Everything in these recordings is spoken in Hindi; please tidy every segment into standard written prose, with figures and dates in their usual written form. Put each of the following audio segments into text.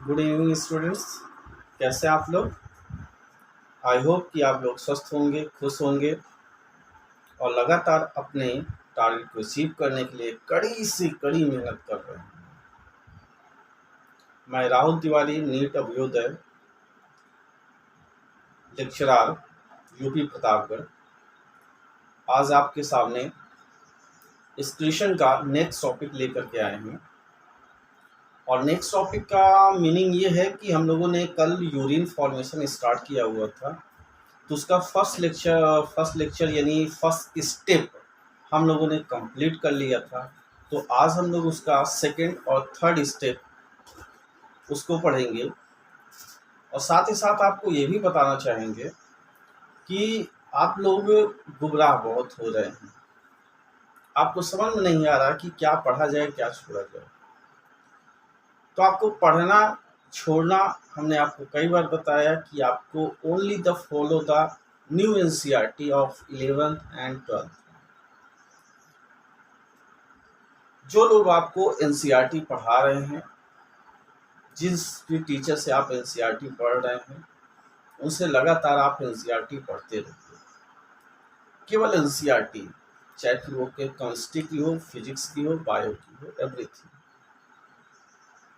Good evening students. कैसे आप लोग? आई होप कि आप लोग स्वस्थ होंगे, खुश होंगे और लगातार अपने टारगेट को अचीव करने के लिए कड़ी से कड़ी मेहनत कर रहे हैं। मैं Rahul Tiwari, NEET Abhyuday lecturer, UP Pratapgarh, आज आपके सामने इस ट्यूशन का नेक्स्ट टॉपिक लेकर के आए हैं। और नेक्स्ट टॉपिक का मीनिंग ये है कि हम लोगों ने कल यूरिन फॉर्मेशन स्टार्ट किया हुआ था, तो उसका फर्स्ट लेक्चर यानी फर्स्ट स्टेप हम लोगों ने कंप्लीट कर लिया था। तो आज हम लोग उसका सेकंड और थर्ड स्टेप उसको पढ़ेंगे और साथ ही साथ आपको ये भी बताना चाहेंगे कि आप लोग गुमराह बहुत हो रहे हैं। आपको समझ में नहीं आ रहा कि क्या पढ़ा जाए, क्या छोड़ा जाए। तो आपको पढ़ना छोड़ना हमने आपको कई बार बताया कि आपको only the follow the new NCERT of 11th and 12th। जो लोग आपको एनसीईआरटी पढ़ा रहे हैं, जिस भी टीचर से आप एनसीईआरटी पढ़ रहे हैं, उनसे लगातार आप एनसीईआरटी पढ़ते रहिए। केवल एनसीईआरटी, चाहे फिर वो केमिस्ट्री की हो, फिजिक्स की हो, बायो की हो, एवरीथिंग।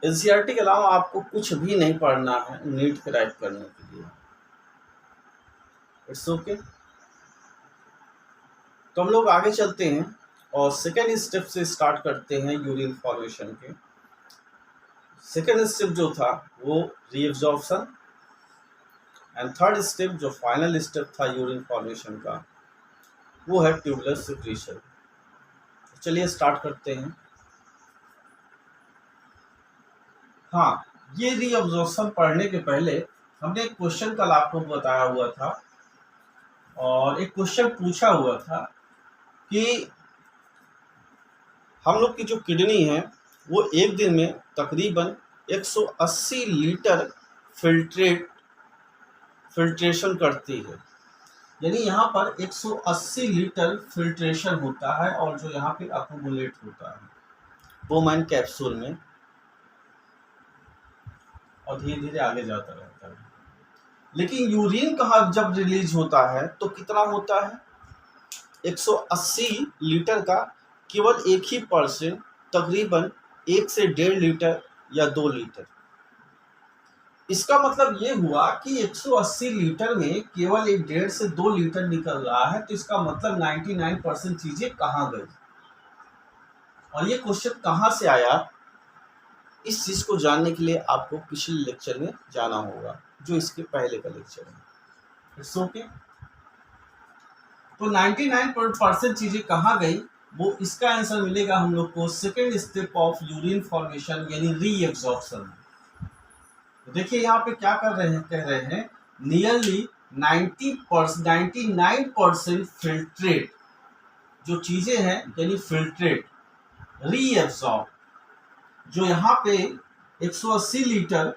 एनसीईआरटी के अलावा आपको कुछ भी नहीं पढ़ना है नीट क्रैक करने के लिए। It's okay. तो हम लोग आगे चलते हैं और सेकेंड स्टेप से स्टार्ट करते हैं यूरिन फॉर्मेशन के। सेकेंड स्टेप जो था वो रीएब्जॉर्प्शन एंड थर्ड स्टेप जो फाइनल स्टेप था यूरिन फॉर्मेशन का वो है ट्यूबुलर सिक्रीशन। चलिए स्टार्ट करते हैं। हाँ, ये रीअब्जॉर्प्शन पढ़ने के पहले हमने एक क्वेश्चन कल आपको बताया हुआ था और एक क्वेश्चन पूछा हुआ था कि हम लोग की जो किडनी है वो एक दिन में तकरीबन 180 लीटर फिल्ट्रेशन करती है। यानी यहाँ पर 180 लीटर फिल्ट्रेशन होता है और जो यहाँ पे अक्यूमुलेट होता है बोमैन कैप्सूल में और धीरे धीरे आगे जाता रहता है। लेकिन यूरिन कहाँ जब रिलीज होता है तो कितना होता है? 180 लीटर का केवल 1 ही परसेंट, तकरीबन 1 से 1.5 लीटर या 2 लीटर। इसका मतलब ये हुआ कि 180 लीटर में केवल 1.5 से 2 लीटर निकल रहा है। तो इसका मतलब 99% चीजें कहाँ गई और ये क्वेश्चन कहाँ से आया, इस चीज को जानने के लिए आपको पिछले लेक्चर में जाना होगा, जो इसके पहले का लेक्चर है। It's okay. तो 99% चीजें कहाँ गई, वो इसका आंसर मिलेगा हम लोग को second step of urine formation यानी रीएब्जॉर्प्शन। देखिए यहाँ पे क्या कर रहे हैं, कह रहे हैं नियरली 99% फिल्ट्रेट, जो चीजें हैं यानी फिल्ट्रेट रीएब्जॉर्ब। जो यहाँ पे 180 लीटर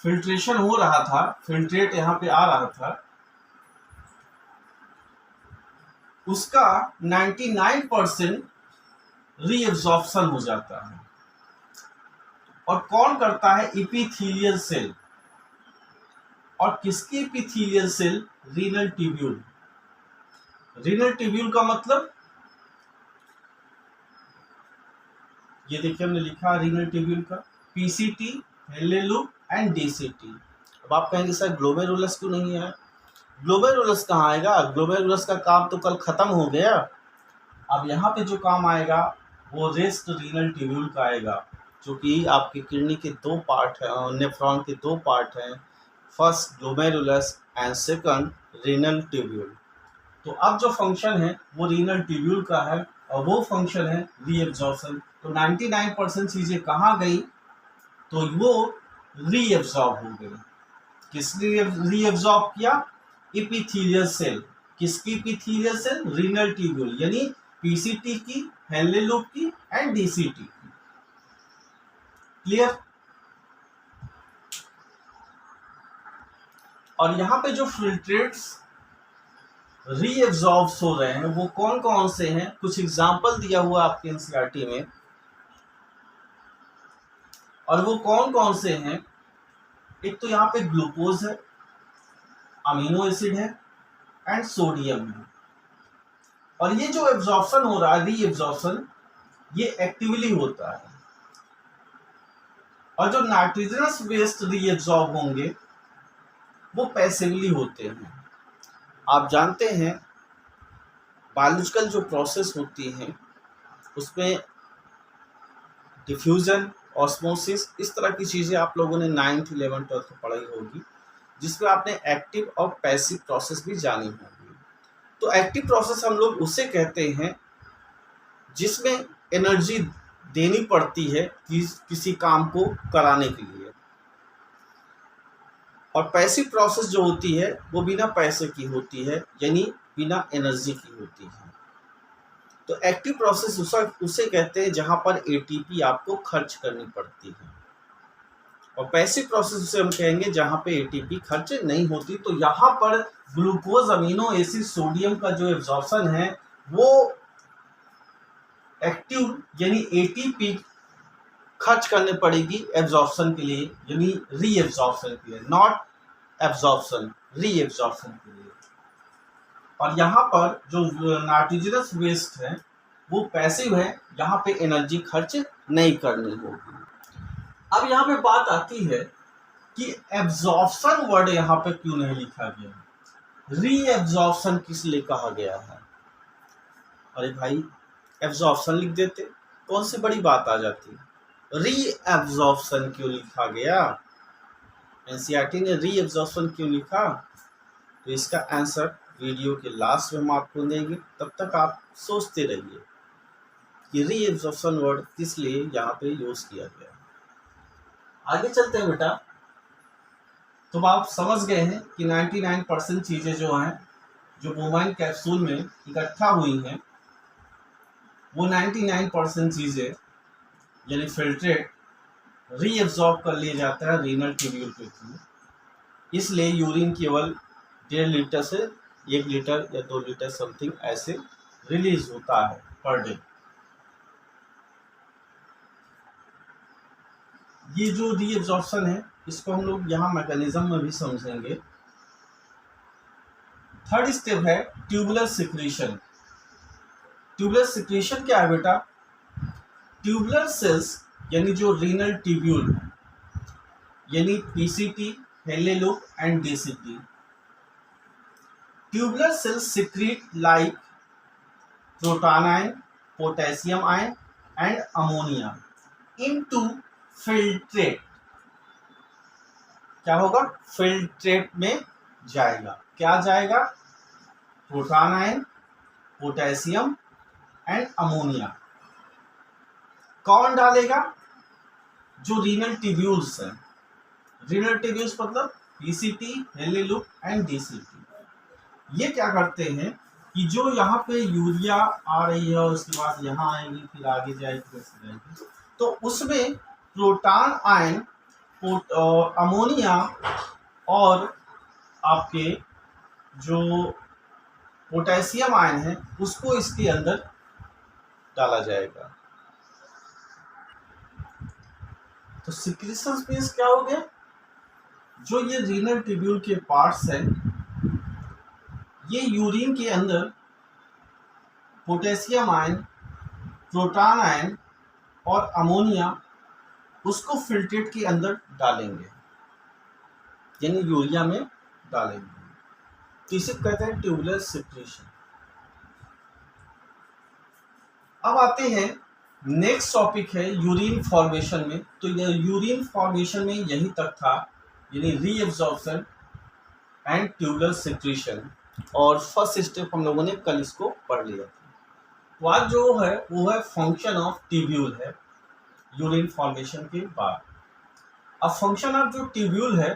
फिल्ट्रेशन हो रहा था, फिल्ट्रेट यहाँ पे आ रहा था, उसका 99% रीएब्जॉर्प्शन हो जाता है। और कौन करता है? Epithelial cell. और किसकी epithelial cell? Renal tubule. Renal tubule का मतलब ये देखिए हमने लिखा रीनल ट्यूब्यूल का PCT, Henle loop and DCT. अब आप कहेंगे सर ग्लोमेरुलस क्यों नहीं है? ग्लोमेरुलस कहाँ आएगा? ग्लोमेरुलस का काम तो कल खत्म हो गया। अब यहाँ पे जो काम आएगा वो रेस्ट रीनल ट्यूब्यूल का आएगा, जो कि आपकी किडनी के 2 पार्ट हैं, नेफ्रॉन के 2 पार्ट हैं, first glomerulus and second renal tubule. तो अब जो फंक्शन है वो रीनल ट्यूब्यूल का है और वो फंक्शन है रीएब्जॉर्प्शन। तो 99% चीजें कहाँ गई? तो वो रीएब्जॉर्ब हो गई। किसने रीएब्जॉर्ब किया? Epithelial cell. किसकी एपिथेलियल सेल? रीनल ट्यूब्यूल, यानी पीसीटी की, हेनले लूप की एंड डीसीटी की। क्लियर? और यहाँ पे जो फिल्ट्रेट्स रीएब्जॉर्ब हो रहे हैं वो कौन कौन से हैं? कुछ एग्जाम्पल दिया हुआ आपके एनसीईआरटी में और वो कौन कौन से हैं? एक तो यहाँ पे ग्लूकोज है, अमीनो एसिड है एंड सोडियम है। और ये जो एब्जॉर्प्शन हो रहा है, रीएब्जॉर्प्शन, ये एक्टिवली होता है। और जो नाइट्रोजनस वेस्ट रीएब्जॉर्ब होंगे वो पैसिवली होते हैं। आप जानते हैं बायोलॉजिकल जो प्रोसेस होती हैं उसमें डिफ्यूजन, ऑस्मोसिस, इस तरह की चीज़ें आप लोगों ने 9th 11th 12th में पढ़ाई होगी, जिसमें आपने एक्टिव और पैसिव प्रोसेस भी जानी होगी। तो एक्टिव प्रोसेस हम लोग उसे कहते हैं जिसमें एनर्जी देनी पड़ती है किसी काम को कराने के लिए। और पैसिव प्रोसेस जो होती है वो बिना पैसे की होती है, यानी बिना एनर्जी की होती है। तो एक्टिव प्रोसेस उसे कहते हैं जहां पर एटीपी आपको खर्च करनी पड़ती है, और पैसिव प्रोसेस उसे हम कहेंगे जहां पे एटीपी खर्च नहीं होती। तो यहाँ पर ग्लूकोज, अमीनो एसिड, सोडियम का जो एब्जॉर्प्शन है वो एक्टिव यानी एटीपी खर्च करने पड़ेगी एब्जॉर्प्शन के लिए, यानी रीएब्जॉर्प्शन के लिए, नॉट एब्जॉर्प्शन, रीएब्जॉर्प्शन के लिए। और यहाँ पर जो नाइट्रोजनस वेस्ट है वो पैसिव है, यहाँ पे एनर्जी खर्च नहीं करनी होगी। अब यहाँ पे बात आती है कि एब्जॉर्प्शन वर्ड यहाँ पे क्यों नहीं लिखा गया, रीएब्जॉर्प्शन किस लिए कहा गया है? अरे भाई, एब्जॉर्प्शन लिख देते, कौन सी बड़ी बात आ जाती। रीएब्जॉर्प्शन क्यों लिखा गया? एनसीईआरटी ने रीएब्जॉर्प्शन क्यों लिखा? तो इसका आंसर वीडियो के लास्ट में हम आपको देंगे। तब तक आप सोचते रहिए कि रीएब्जॉर्प्शन वर्ड किस लिए यहाँ पे यूज किया गया। आगे चलते हैं बेटा। तो आप समझ गए हैं कि 99% चीज़ें जो हैं जो बोमाइन कैप्सूल में इकट्ठा हुई हैं वो 99% चीज़ें यानी फिल्ट्रेट रीएब्जॉर्ब कर लिया जाता है रीनल ट्यूब्यूल के थ्रू। इसलिए यूरिन केवल 1.5 लीटर से 1 लीटर या 2 लीटर समथिंग ऐसे रिलीज होता है पर डे। ये जो रीएब्जॉर्प्शन है इसको हम लोग यहाँ मैकेनिज्म में भी समझेंगे। थर्ड स्टेप है ट्यूबुलर सिक्रीशन। ट्यूबुलर सिक्रीशन क्या है बेटा? ट्यूबुलर सेल्स यानी जो रीनल ट्यूब्यूल यानी पीसीटी, हेले loop and DCT, tubular cells secrete like proton ion, potassium ion and ammonia into filtrate. क्या होगा? फिल्ट्रेट में जाएगा। क्या जाएगा? Proton ion, potassium and ammonia. कौन डालेगा? जो रीनल ट्यूब्यूल्स हैं। रीनल ट्यूब्यूल्स मतलब पीसीटी, हेले लूप एंड डीसीटी। ये क्या करते हैं कि जो यहाँ पे यूरिया आ रही है और उसके बाद यहाँ आएगी, फिर आगे जाएगी, तो उसमें प्रोटॉन आयन, अमोनिया और आपके जो पोटेशियम आयन है उसको इसके अंदर डाला जाएगा। तो सिक्रीशन मींस क्या हो गया? जो ये रीनल ट्यूब्यूल के पार्ट्स हैं ये यूरिन के अंदर पोटेशियम आयन, प्रोटॉन आयन और अमोनिया उसको फिल्ट्रेट के अंदर डालेंगे, यानी यूरिया में डालेंगे। तो इसे कहते हैं ट्यूबुलर सिक्रीशन। अब आते हैं नेक्स्ट टॉपिक है यूरिन फॉर्मेशन में। तो ये यूरिन फॉर्मेशन में यही तक था, यानी रीएब्जॉर्प्शन एंड ट्यूबुलर सिक्रीशन। और फर्स्ट स्टेप हम लोगों ने कल इसको पढ़ लिया था। तो आज जो है वो है फंक्शन ऑफ ट्यूब्यूल है यूरिन फॉर्मेशन के बाद। अब फंक्शन ऑफ जो ट्यूब्यूल है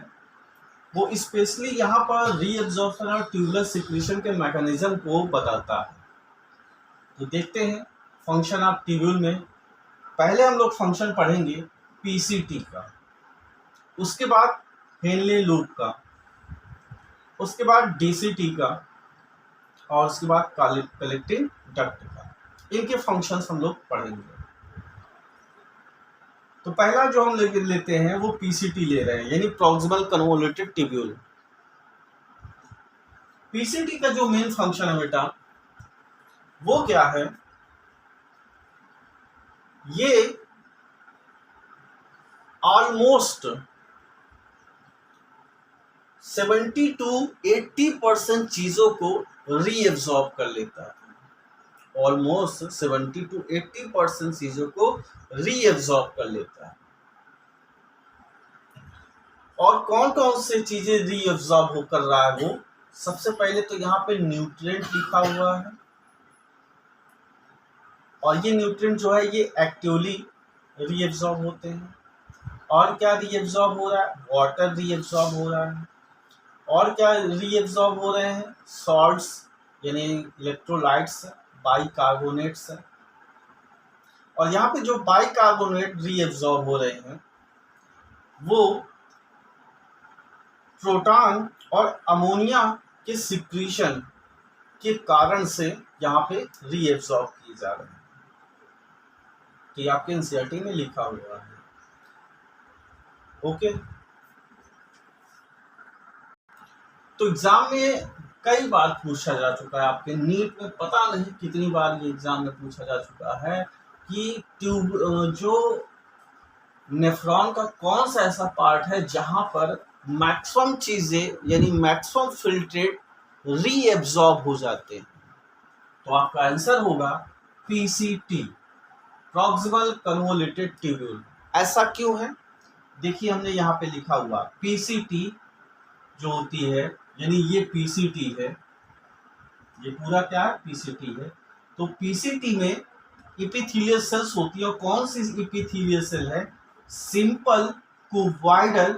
वो स्पेशली यहाँ पर रीएब्जॉर्प्शन और ट्यूबुलर सिक्रीशन के मैकेनिज्म को बताता है। तो देखते हैं फंक्शन ऑफ ट्यूब्यूल में। पहले हम लोग फंक्शन पढ़ेंगे पीसीटी का, उसके बाद हेनले लूप का, उसके बाद डीसीटी का और उसके बाद कलेक्टिंग डक्ट का। इनके फंक्शंस हम लोग पढ़ेंगे। तो पहला जो हम लेते हैं वो पीसीटी ले रहे हैं, यानी प्रॉक्सिमल कन्वोल्यूटेड ट्यूब्यूल। पीसीटी का जो मेन फंक्शन है बेटा वो क्या है, ये ऑलमोस्ट 70 to 80% चीजों को रीएब्सॉर्ब कर लेता है। ऑलमोस्ट 70 to 80% चीजों को रीएब्सॉर्ब कर लेता है। और कौन कौन से चीजें रीएब्सॉर्ब कर रहा है वो, सबसे पहले तो यहाँ पे न्यूट्रिएंट लिखा हुआ है, और ये न्यूट्रिएंट जो है ये एक्टिवली रीएब्सॉर्ब होते हैं। और क्या रीएब्सॉर्ब हो रहा है, वाटर रीएब्सॉर्ब हो रहा है। और क्या रीएब्सॉर्ब हो रहे हैं, सॉल्ट्स यानी इलेक्ट्रोलाइट्स, बाइकार्बोनेट्स है। और यहाँ पे जो बाइकार्बोनेट रीएब्सॉर्ब हो रहे हैं वो प्रोटॉन और अमोनिया के सिक्रीशन के कारण से यहाँ पे रीएब्सॉर्ब किए जा रहे हैं। तो ये आपके एनसीईआरटी में लिखा हुआ है। ओके, तो एग्जाम में कई बार पूछा जा चुका है, आपके नीट में पता नहीं कितनी बार ये एग्जाम में पूछा जा चुका है कि जो नेफ्रॉन का कौन सा ऐसा पार्ट है जहां पर मैक्सिमम चीजें यानी मैक्सिमम फिल्ट्रेट रीएब्सॉर्ब हो जाते हैं। तो आपका आंसर होगा पीसीटी, प्रॉक्सिमल कन्वोल्यूटेड ट्यूब्यूल। ऐसा क्यों है, देखिए हमने यहाँ पे लिखा हुआ पीसीटी जो होती है, यानी ये पीसीटी है, ये पूरा क्या है पीसीटी है। तो पीसीटी में इपिथेलियल सेल्स होती है, और कौन सी इपिथेलियल सेल है, simple cuboidal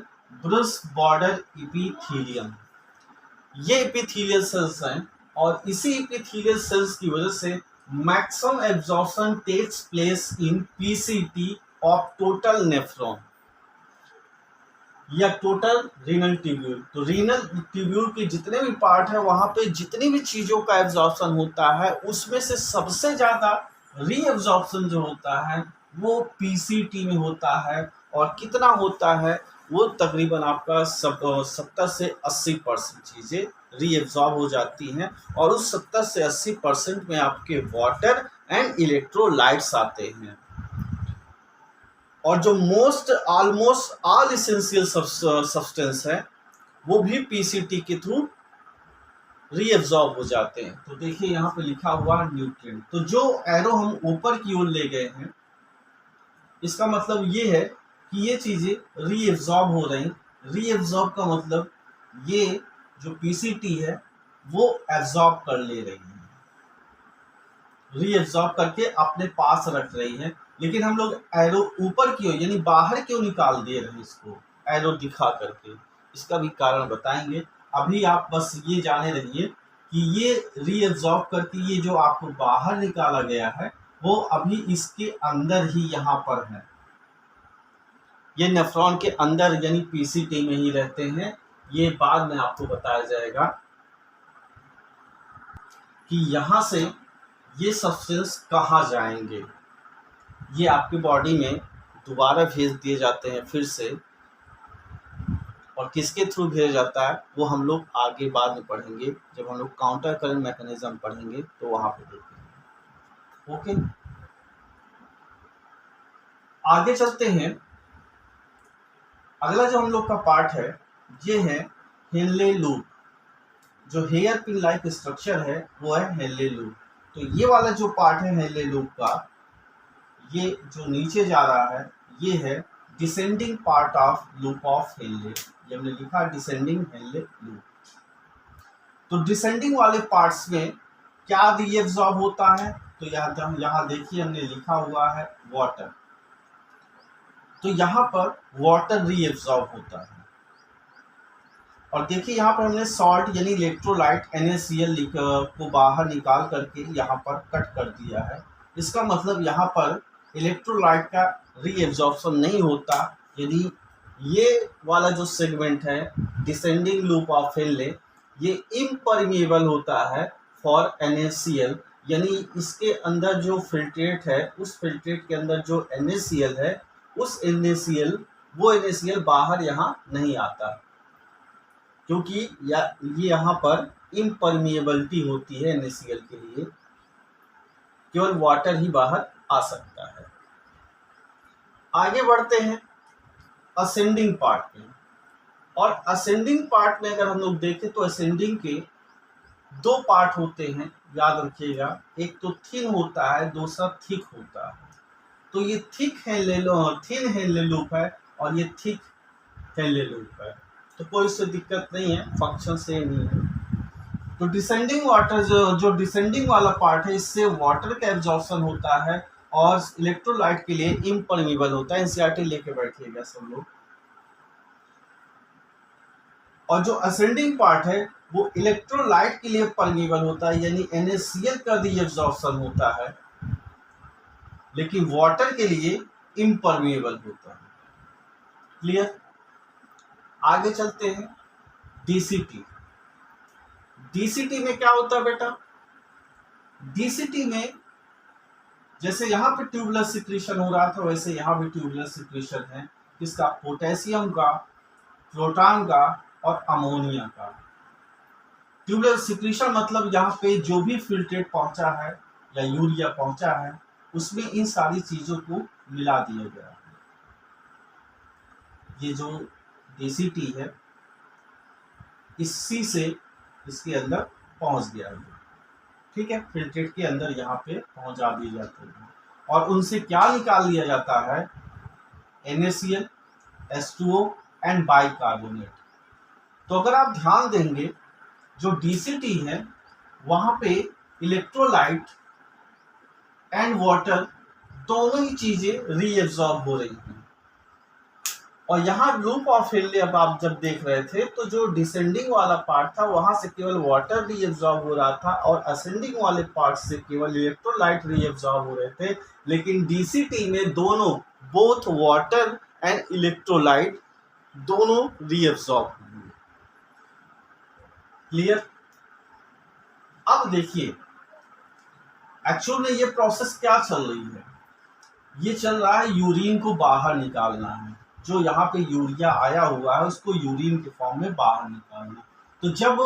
brush border epithelium. ये इपिथेलियल सेल्स हैं, और इसी इपिथेलियल सेल्स की वजह से maximum absorption takes place in PCT of total nephron या टोटल रीनल ट्यूब्यूल। तो रीनल ट्यूब्यूल के जितने भी पार्ट है वहां पे जितनी भी चीजों का एब्जॉर्प्शन होता है उसमें से सबसे ज्यादा रीएब्जॉर्प्शन जो होता है वो पीसीटी में होता है। और कितना होता है, वो तकरीबन आपका 70 से 80% चीजें रीएब्जॉर्ब हो जाती हैं, और उस 70 से 80% में आपके वाटर एंड इलेक्ट्रोलाइट्स आते हैं। और जो ऑलमोस्ट ऑल इसेंशियल सब्सटेंस है वो भी पीसीटी के थ्रू रीएब्सॉर्ब हो जाते हैं। तो देखिए यहाँ पे लिखा हुआ न्यूट्रिएंट, तो जो एरो हम ऊपर की ओर ले गए हैं इसका मतलब ये है कि ये चीजें रीएब्सॉर्ब हो रही। रीएब्सॉर्ब का मतलब ये जो पीसीटी है वो एब्सॉर्ब कर ले रही है, रीएब्सॉर्ब करके अपने पास रख रही है। लेकिन हम लोग एरो ऊपर की ओर यानी बाहर क्यों निकाल दे रहे हैं इसको एरो दिखा करके, इसका भी कारण बताएंगे। अभी आप बस ये जाने रहिए कि ये रीएब्सॉर्ब करके ये जो आपको बाहर निकाला गया है वो अभी इसके अंदर ही यहाँ पर है, ये नेफ्रॉन के अंदर यानी पीसीटी में ही रहते हैं। ये बाद में आपको बताया जाएगा कि यहाँ से ये सब्सटेंस कहाँ जाएंगे, ये आपकी बॉडी में दोबारा भेज दिए जाते हैं फिर से, और किसके थ्रू भेजा जाता है वो हम लोग आगे बाद में पढ़ेंगे, जब हम लोग काउंटर करंट मैकेनिज्म पढ़ेंगे तो वहां पे देखेंगे। ओके, आगे चलते हैं। अगला जो हम लोग का पार्ट है ये है हेनले लूप। जो हेयर पिन लाइक स्ट्रक्चर है वो है हेनले लूप। तो ये वाला जो पार्ट है हेनले लूप का, ये जो नीचे जा रहा है ये है descending part of loop of Henle. ये हमने लिखा डिसेंडिंग हेनले लूप। तो डिसेंडिंग वाले पार्ट्स में क्या रीएब्सॉर्ब होता है, तो यहाँ देखिए हमने लिखा हुआ है वाटर। तो यहाँ पर वाटर रीएब्सॉर्ब होता है। और देखिए यहाँ पर हमने सॉल्ट यानी इलेक्ट्रोलाइट NaCl को बाहर निकाल करके यहाँ पर कट कर दिया है। इसका मतलब यहाँ पर इलेक्ट्रोलाइट का रीएब्सॉर्प्शन नहीं होता। यदि ये वाला जो सेगमेंट है डिसेंडिंग लूप ऑफ हेनले ये इम्परमिएबल होता है फॉर NaCl, यानी इसके अंदर जो फिल्ट्रेट है उस फिल्ट्रेट के अंदर जो NaCl है उस NaCl वो NaCl बाहर यहाँ नहीं आता, क्योंकि ये यहाँ पर इम्परमिएबिलिटी होती है NaCl के लिए, केवल वाटर ही बाहर आ सकता है। आगे बढ़ते हैं असेंडिंग पार्ट में, और असेंडिंग पार्ट में अगर हम लोग देखें तो असेंडिंग के दो पार्ट होते हैं, याद रखिएगा, एक तो थिन होता है, दूसरा थिक होता है। तो ये थिक थिन हेनले लूप है और ये थिक हेनले लूप है, तो कोई इससे दिक्कत नहीं है, फंक्शन सेम ही है। तो डिसेंडिंग वाटर जो डिसेंडिंग वाला पार्ट है, इससे वाटर का एब्जॉर्प्शन होता है और इलेक्ट्रोलाइट के लिए इम्परमिएबल होता है। एनसीईआरटी लेके बैठिएगा सब लोग। और जो असेंडिंग पार्ट है वो इलेक्ट्रोलाइट के लिए परमिएबल होता है, यानी NaCl का रीअब्जॉर्प्शन होता है, लेकिन वाटर के लिए इम्परमिएबल होता है। क्लियर? आगे चलते हैं DCT। DCT में क्या होता है बेटा? DCT में जैसे यहाँ पे ट्यूबुलर सिक्रीशन हो रहा था, वैसे यहाँ भी ट्यूबुलर सिक्रीशन है, किसका? पोटेशियम का, प्रोटॉन का और अमोनिया का। ट्यूबुलर सिक्रीशन मतलब यहाँ पे जो भी फिल्ट्रेट पहुंचा है या यूरिया पहुंचा है, उसमें इन सारी चीजों को मिला दिया गया है। ये जो DCT है, इसी से इसके अंदर पहुंच गया है, ठीक है, फिल्ट्रेट के अंदर यहाँ पे पहुंचा दिए जाते हैं, और उनसे क्या निकाल लिया जाता है? NaCl, H2O and bicarbonate. तो अगर आप ध्यान देंगे, जो DCT है वहां पे इलेक्ट्रोलाइट एंड वाटर दोनों ही चीजें रीएब्सॉर्ब हो रही हैं। और यहाँ लूप ऑफ हेनले अब आप जब देख रहे थे, तो जो डिसेंडिंग वाला पार्ट था वहां से केवल वाटर रीएब्सॉर्ब हो रहा था, और असेंडिंग वाले पार्ट से केवल इलेक्ट्रोलाइट रीएब्सॉर्ब हो रहे थे। लेकिन DCT में दोनों, बोथ वाटर एंड इलेक्ट्रोलाइट दोनों रीएब्सॉर्ब हुए। क्लियर? अब देखिए एक्चुअल में ये प्रोसेस क्या चल रही है। ये चल रहा है यूरिन को बाहर निकालना है, जो यहाँ पे यूरिया आया हुआ है उसको यूरिन के फॉर्म में बाहर निकालना। तो जब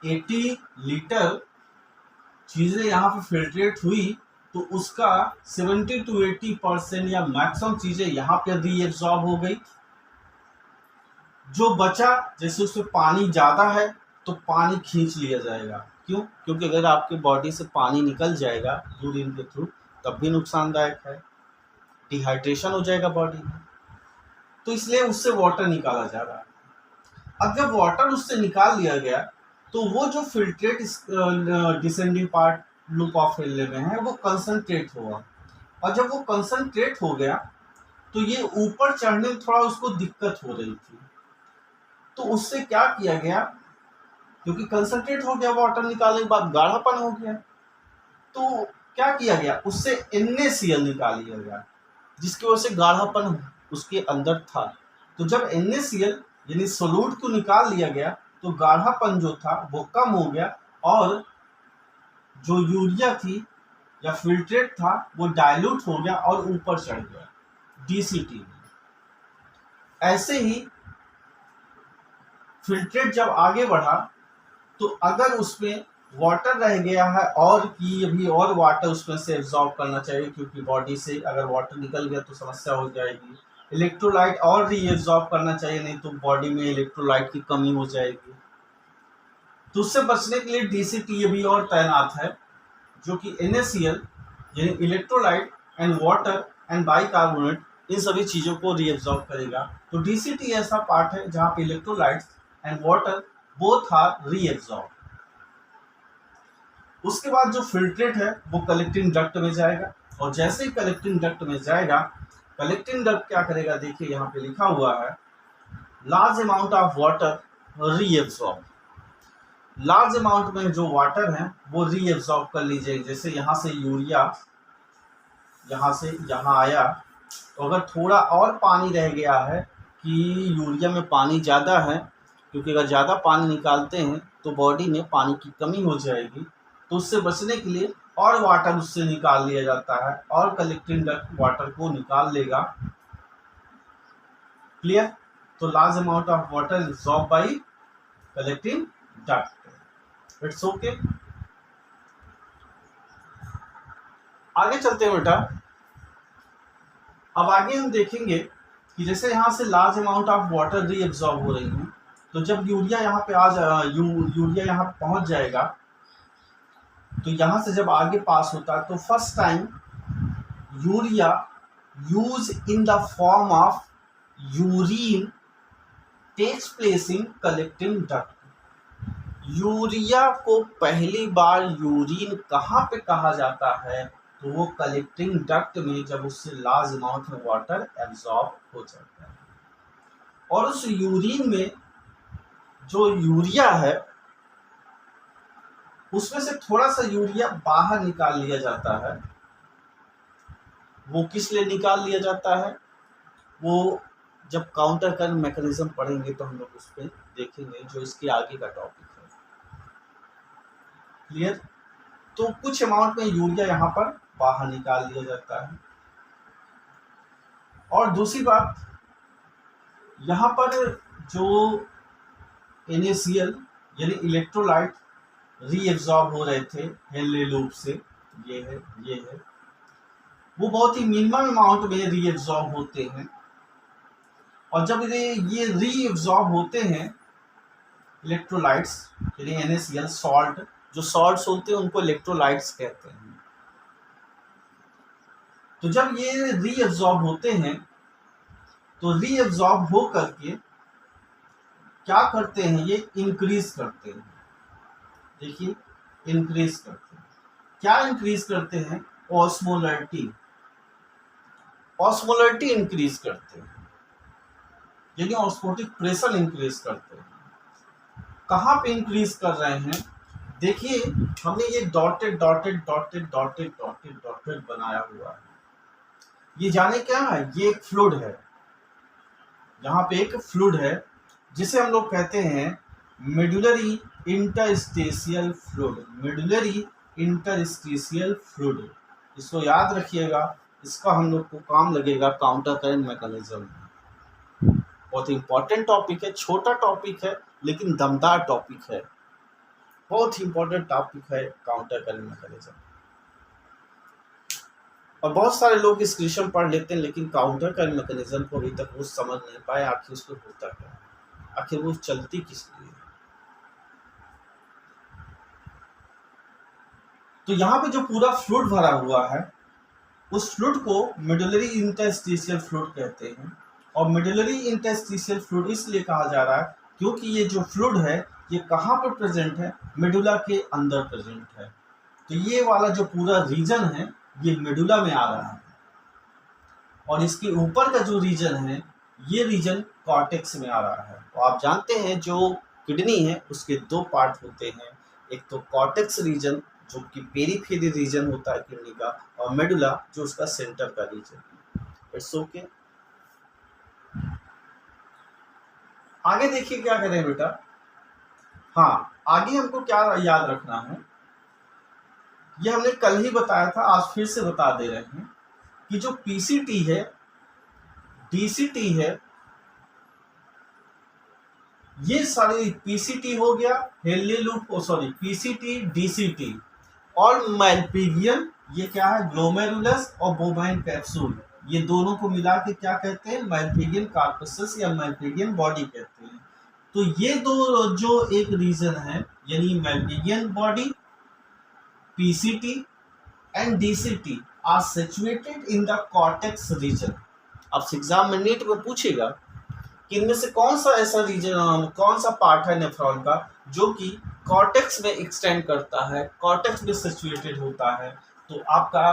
180 लीटर चीजें यहाँ पे फिल्ट्रेट हुई, तो उसका 70 to 80% या मैक्सिमम चीजें यहाँ पे रीएब्सॉर्ब हो गई। जो बचा, जैसे उसमें पानी ज्यादा है तो पानी खींच लिया जाएगा। क्यों? क्योंकि अगर आपके बॉडी से पानी निकल जाएगा यूरिन के थ्रू, तब भी नुकसानदायक है, डिहाइड्रेशन हो जाएगा बॉडी में, तो इसलिए उससे वाटर निकाला जा रहा है। अब जब वाटर उससे निकाल लिया गया, तो वो जो filtrate descending part loop of Henle में है वो कंसंट्रेट हुआ, और जब वो कंसंट्रेट हो गया तो ये ऊपर चढ़ने में थोड़ा उसको दिक्कत हो रही थी। तो उससे क्या किया गया, क्योंकि कंसंट्रेट हो गया वाटर निकालने के बाद, गाढ़ापन हो गया, तो क्या किया गया, उससे NaCl निकाल लिया गया, जिसकी वजह से गाढ़ापन उसके अंदर था। तो जब NaCl यानी सोलूट को निकाल लिया गया, तो गाढ़ापन जो था वो कम हो गया, और जो यूरिया थी या फिल्ट्रेट था वो डाइल्यूट हो गया और ऊपर चढ़ गया DCT में। ऐसे ही फिल्ट्रेट जब आगे बढ़ा, तो अगर उसमें वाटर रह गया है और कि अभी और वाटर उसमें से एब्जॉर्ब करना चाहिए, क्योंकि बॉडी से अगर वाटर निकल गया तो समस्या हो जाएगी। इलेक्ट्रोलाइट और रीएब्जॉर्ब करना चाहिए, नहीं तो बॉडी में इलेक्ट्रोलाइट की कमी हो जाएगी। तो उससे बचने के लिए DCT अभी और तैनात है, जो कि NaCl यानी electrolyte and water and bicarbonate, इन सभी चीज़ों को रीएब्जॉर्ब करेगा। तो DCT ऐसा पार्ट है जहाँ पे electrolytes and water both are reabsorb. उसके बाद जो फिल्ट्रेट है वो कलेक्टिंग डक्ट में जाएगा, और जैसे ही कलेक्टिंग डक्ट में जाएगा, कलेक्टिंग डक्ट क्या करेगा, देखिए यहाँ पे लिखा हुआ है, large amount of water reabsorb. Large amount में जो वाटर है वो रीएब्सॉर्ब कर लीजिए। जैसे यहाँ से यूरिया यहाँ से यहाँ आया, तो अगर थोड़ा और पानी रह गया है कि यूरिया में पानी ज़्यादा है, क्योंकि अगर ज़्यादा पानी निकालते हैं तो बॉडी में पानी की कमी हो जाएगी, तो उससे बचने के लिए और वाटर उससे निकाल लिया जाता है और कलेक्टिंग डक्ट वाटर को निकाल लेगा। क्लियर? तो large amount of water absorb by collecting duct. It's okay. आगे चलते हैं बेटा। अब आगे हम देखेंगे कि जैसे यहाँ से large amount of water reabsorb हो रही है, तो जब यूरिया यहाँ पे यूरिया यहाँ पहुंच जाएगा, तो यहाँ से जब आगे पास होता है तो first time urea use in the form of urine takes place in collecting duct. Urea को पहली बार यूरिन कहाँ पे कहा जाता है? तो वो कलेक्टिंग डक्ट में, जब उससे लार्ज अमाउंट में वाटर एब्जॉर्ब हो जाता है। और उस यूरिन में जो यूरिया है उसमें से थोड़ा सा यूरिया बाहर निकाल लिया जाता है। वो किस लिए निकाल लिया जाता है? वो जब काउंटर करंट मैकेनिज्म पढ़ेंगे तो हम लोग उस पर देखेंगे, जो इसके आगे का टॉपिक है। क्लियर? तो कुछ अमाउंट में यूरिया यहाँ पर बाहर निकाल लिया जाता है। और दूसरी बात, यहाँ पर जो NaCl यानी इलेक्ट्रोलाइट रीएब्सॉर्ब हो रहे थे हेनले लूप से, ये है, वो बहुत ही मिनिमम अमाउंट में रीएब्सॉर्ब होते हैं। और जब ये रीएब्सॉर्ब होते हैं इलेक्ट्रोलाइट्स यानी NaCl सॉल्ट, जो सॉल्ट्स होते हैं उनको इलेक्ट्रोलाइट्स कहते हैं। तो जब ये रीएब्सॉर्ब होते हैं तो रीएब्सॉर्ब हो करके क्या करते हैं? ये इंक्रीज करते हैं। देखिए, इंक्रीज करते हैं। क्या इंक्रीज करते हैं? ऑस्मोलरिटी इंक्रीज करते हैं, यानी ऑस्मोटिक प्रेशर इंक्रीज करते हैं। कहाँ पे इंक्रीज कर रहे हैं? देखिए, हमने ये डॉटेड बनाया हुआ है। ये जाने क्या है? ये एक फ्लूइड है। यहाँ पे एक फ्लूइड है जिसे हम लोग कहते हैं मेडुलरी इंटरस्टेशियल फ्लूइड। इसको याद रखिएगा, इसका हम लोग को काम लगेगा काउंटर करंट मैकेनिज्म में। बहुत इंपॉर्टेंट टॉपिक है, छोटा टॉपिक है लेकिन दमदार टॉपिक है। बहुत इंपॉर्टेंट टॉपिक है काउंटर करंट मैकेनिज्म। और बहुत सारे लोग इस क्वेश्चन पढ़ लेते हैं लेकिन काउंटर करंट मैकेनिज्म को अभी तक वो समझ नहीं पाए, आखिर उसको होता क्या, आखिर वो चलती किस लिए। तो यहाँ पे जो पूरा फ्लूइड भरा हुआ है उस फ्लूइड को मेडुलरी इंटरस्टिशियल फ्लूइड कहते हैं। और मेडुलरी इंटरस्टिशियल फ्लूइड इसलिए कहा जा रहा है क्योंकि ये जो फ्लूइड है ये कहाँ पर प्रेजेंट है? मेडुला के अंदर प्रेजेंट है। तो ये वाला जो पूरा रीजन है ये मेडुला में आ रहा है, और इसके ऊपर का जो रीजन है ये रीजन कॉर्टेक्स में आ रहा है। तो आप जानते हैं जो किडनी है उसके दो पार्ट होते हैं, एक तो कॉर्टेक्स रीजन जो कि पेरीफेरी रीजन होता है किडनी का, और मेडुला जो उसका सेंटर का रीजन है। It's okay. आगे देखिए क्या करें बेटा। हाँ, आगे हमको क्या याद रखना है, ये हमने कल ही बताया था, आज फिर से बता दे रहे हैं कि जो पीसीटी है, डीसीटी है, ये सारी पीसीटी हो गया हेनले लूप, पीसीटी डीसीटी, और मैल्पिगियन, ये क्या है? ग्लोमेरुलस और बोवाइन कैप्सूल, ये दोनों को मिला के क्या कहते हैं? मैल्पिगियन कार्पसस या मैल्पिगियन बॉडी कहते हैं। तो ये दो जो एक रीजन है यानी मैल्पिगियन body, PCT and DCT are situated in the cortex region। अब एग्जाम में नेट में पूछेगा कि इनमें से कौन सा ऐसा रीजन, कौन सा पार्ट है नेफ्रॉन का जो कि कॉर्टेक्स में एक्सटेंड करता है, कॉर्टेक्स में सिचुएटेड होता है। तो आपका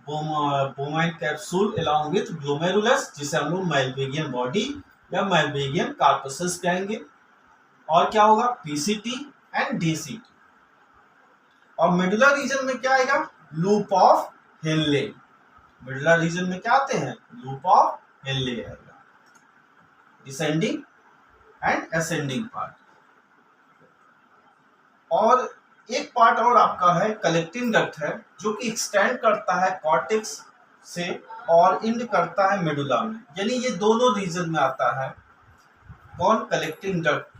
bovine capsule along with glomerulus, जिसे हम लोग मैल्पिगियन बॉडी या मैल्पिगियन कार्पसस कहेंगे, और क्या होगा? PCT and DCT। और मेडुला रीजन में क्या आएगा? Loop of Henle. Medulla reason में क्या आते हैं? लूप ऑफ हेनले आएगा, डिसेंडिंग एंड असेंडिंग पार्ट। और एक पार्ट और आपका है कलेक्टिंग डक्ट है, जो कि एक्सटेंड करता है कॉर्टेक्स से और इंड करता है मेडुला में, यानी ये दोनों रीजन में आता है। कौन? कलेक्टिंग डक्ट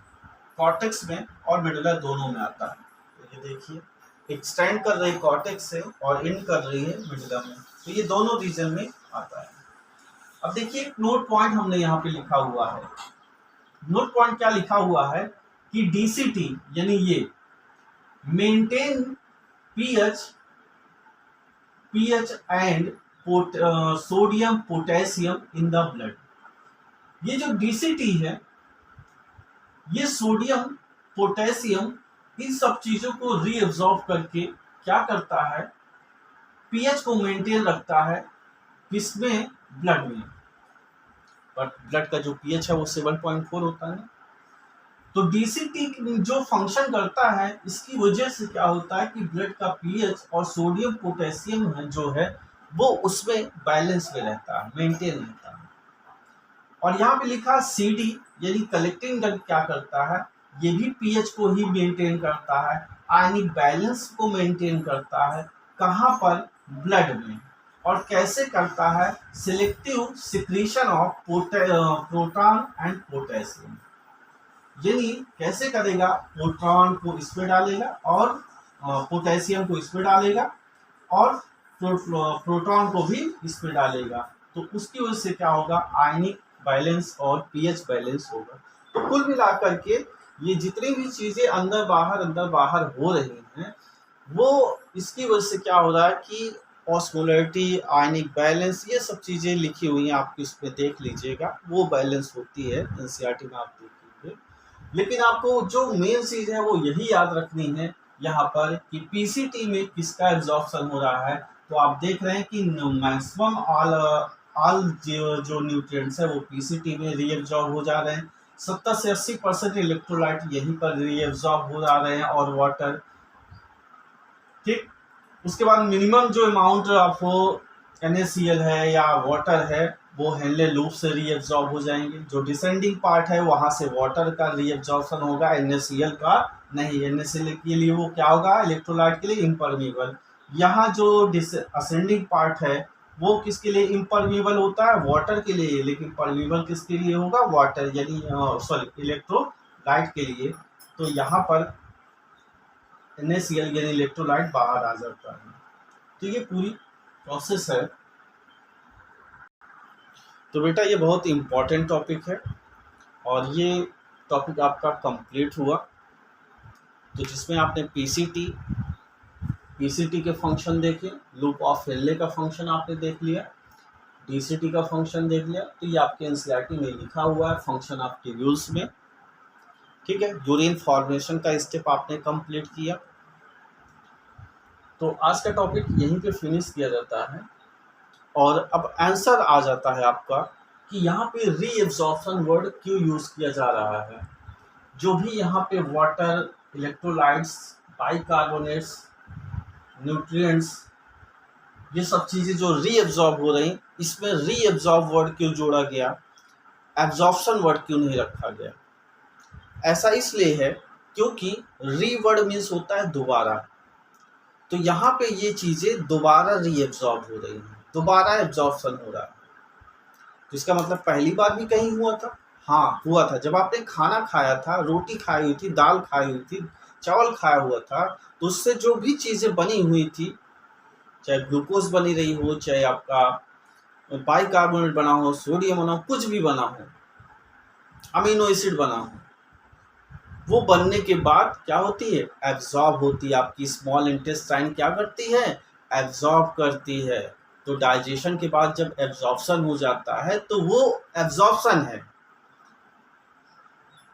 कॉर्टेक्स में और मेडुला दोनों में आता है। तो ये देखिए एक्सटेंड कर रही है कॉर्टेक्स से और इंड कर रही है मेडुला में, तो ये दोनों रीजन में आता है। अब देखिए एक नोट पॉइंट हमने यहाँ पे लिखा हुआ है। नोट पॉइंट क्या लिखा हुआ है कि डीसीटी यानी ये maintain pH and sodium potassium in the blood. ये जो डीसीटी है ये सोडियम पोटेशियम इन सब चीजों को रीअब्सॉर्ब करके क्या करता है, पीएच को मेंटेन रखता है किसमें? ब्लड में। बट ब्लड का जो पीएच है वो 7.4 होता है। तो डीसीटी जो फंक्शन करता है इसकी वजह से क्या होता है कि ब्लड का पीएच और सोडियम पोटेशियम है जो है वो उसमें बैलेंस में रहता है, मेंटेन रहता है। और यहाँ पे लिखा सीडी यानी कलेक्टिंग डक्ट क्या करता है, ये भी पीएच को ही मेंटेन करता है, आयनिक बैलेंस को मेंटेन करता है। कहाँ पर? ब्लड में। और कैसे करता है? Selective secretion of proton and potassium, यानी कैसे करेगा? प्रोटॉन को इसमें डालेगा और पोटेशियम को इसमें डालेगा और प्रोटॉन को भी इसमें डालेगा, तो उसकी वजह से क्या होगा? आयनिक बैलेंस और पीएच बैलेंस होगा। तो कुल मिलाकर के ये जितनी भी चीजें अंदर बाहर हो रही हैं वो इसकी वजह से क्या हो रहा है कि ऑस्मोलरिटी, आयनिक बैलेंस, ये सब चीजें लिखी हुई हैं, आप इसमें देख लीजिएगा, वो बैलेंस होती है एनसीईआरटी में, आप देखेंगे। लेकिन आपको जो मेन चीज है वो यही याद रखनी है यहाँ पर कि पीसीटी में किसका एब्जॉर्प्शन हो रहा है। तो आप देख रहे हैं कि मैक्सिमम ऑल जो न्यूट्रिएंट्स है वो पीसीटी में रीएब्जॉर्ब हो जा रहे हैं। 70 से 80% इलेक्ट्रोलाइट यहीं पर रीएब्जॉर्ब हो जा रहे हैं और वाटर। ठीक, उसके बाद मिनिमम जो अमाउंट ऑफ NaCl है या वाटर है वो हेनले लूप से रीएब्जॉर्ब हो जाएंगे। जो डिसेंडिंग पार्ट है वहां से वाटर का रीएब्जॉर्प्शन होगा, NaCl का नहीं। NaCl के लिए वो क्या होगा? इलेक्ट्रोलाइट के लिए इम्परमीबल। यहाँ जो असेंडिंग पार्ट है वो किसके लिए इम्परमीबल होता है? वाटर के लिए। लेकिन परमीबल किसके लिए होगा? वाटर यानी इलेक्ट्रोलाइट के लिए। तो यहाँ पर NaCl यानी इलेक्ट्रोलाइट बाहर आ जाता है। तो ये पूरी प्रोसेस है। तो बेटा ये बहुत इम्पॉर्टेंट टॉपिक है और ये टॉपिक आपका कंप्लीट हुआ। तो जिसमें आपने पीसीटी के फंक्शन देखे, लूप ऑफ हेनले का फंक्शन आपने देख लिया, डीसीटी का फंक्शन देख लिया। तो ये आपके एनसीईआरटी में लिखा हुआ है फंक्शन ऑफ ट्यूब्यूल्स में। ठीक है, यूरिन फॉर्मेशन का स्टेप आपने कंप्लीट किया। तो आज का टॉपिक यहीं पे फिनिश किया जाता है और अब आंसर आ जाता है आपका कि यहाँ पे रीएब्जॉर्प्शन वर्ड क्यों यूज किया जा रहा है। जो भी यहाँ पे वाटर, इलेक्ट्रोलाइट्स, बाइकार्बोनेट्स, न्यूट्रिएंट्स, ये सब चीज़ें जो रीएब्जॉर्ब हो रही, इसमें रीएब्जॉर्ब वर्ड क्यों जोड़ा गया, एब्जॉर्प्शन वर्ड क्यों नहीं रखा गया? ऐसा इसलिए है क्योंकि री वर्ड मीन्स होता है दोबारा। तो यहाँ पे ये चीज़ें दोबारा रीएब्जॉर्ब हो रही हैं, दोबारा एब्जॉर्प्शन हो रहा है। तो इसका मतलब पहली बार भी कहीं हुआ था? हाँ हुआ था। जब आपने खाना खाया था, रोटी खाई हुई थी, दाल खाई हुई थी, चावल खाया हुआ था, तो उससे जो भी चीज़ें बनी हुई थी, चाहे ग्लूकोज बनी रही हो, चाहे आपका बाइकार्बोनेट बना हो, सोडियम बना हो, कुछ भी बना हो, अमीनो एसिड बना हो, वो बनने के बाद क्या होती है? एब्जॉर्ब होती है। आपकी स्मॉल इंटेस्टाइन क्या करती है? एब्जॉर्ब करती है। तो डाइजेशन के बाद जब एब्जॉर्प्शन हो जाता है तो वो एब्जॉर्प्शन है।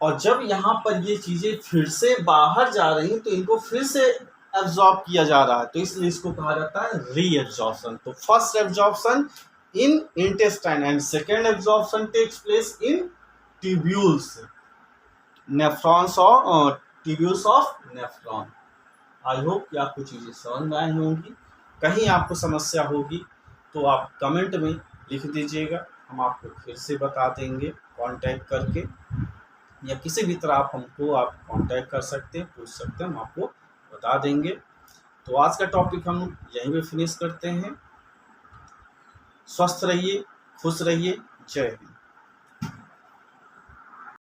और जब यहाँ पर ये चीज़ें फिर से बाहर जा रही हैं तो इनको फिर से एब्जॉर्ब किया जा रहा है, तो इसलिए इसको कहा जाता है रीएब्जॉर्प्शन। तो first absorption in intestine and second absorption takes place in tubules, nephrons और tubules of nephron. I hope कि आपको चीज़ें समझ में आई होंगी। कहीं आपको समस्या होगी तो आप कमेंट में लिख दीजिएगा, हम आपको फिर से बता देंगे कांटेक्ट करके, या किसी भी तरह आप हमको कांटेक्ट कर सकते हैं, पूछ सकते हैं, हम आपको बता देंगे। तो आज का टॉपिक हम यहीं पे फिनिश करते हैं। स्वस्थ रहिए, खुश रहिए, जय हिंद।